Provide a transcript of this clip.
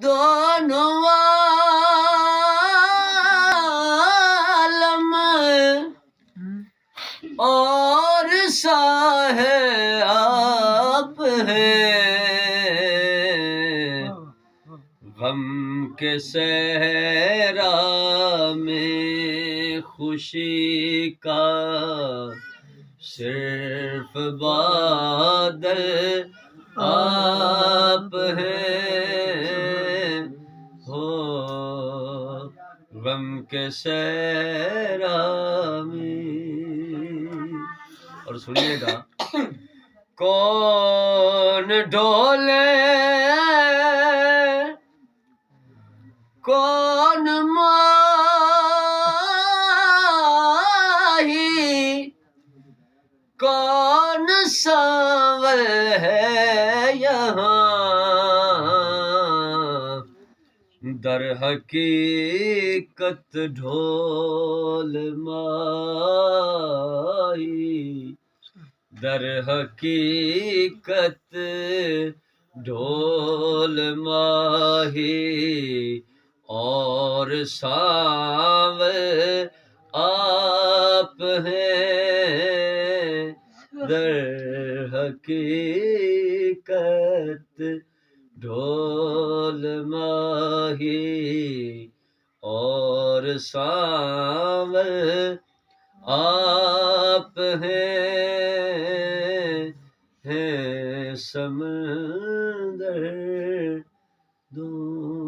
دونوں عالم اور ساہے آپ ہیں، غم کے صحرا میں خوشی کا صرف بادل آپ ہیں، ہو غم کے صحرا میں۔ اور سنیے گا، کون ڈھولے کون ماہی کون ساول ہے یہاں، در حقیقت ڈھول ماہی، در حقیقت ڈھول ماہی اور ساول آپ ہیں، در حقیقت ڈھول ماہی اور ساول آپ ہیں سمندر دونوں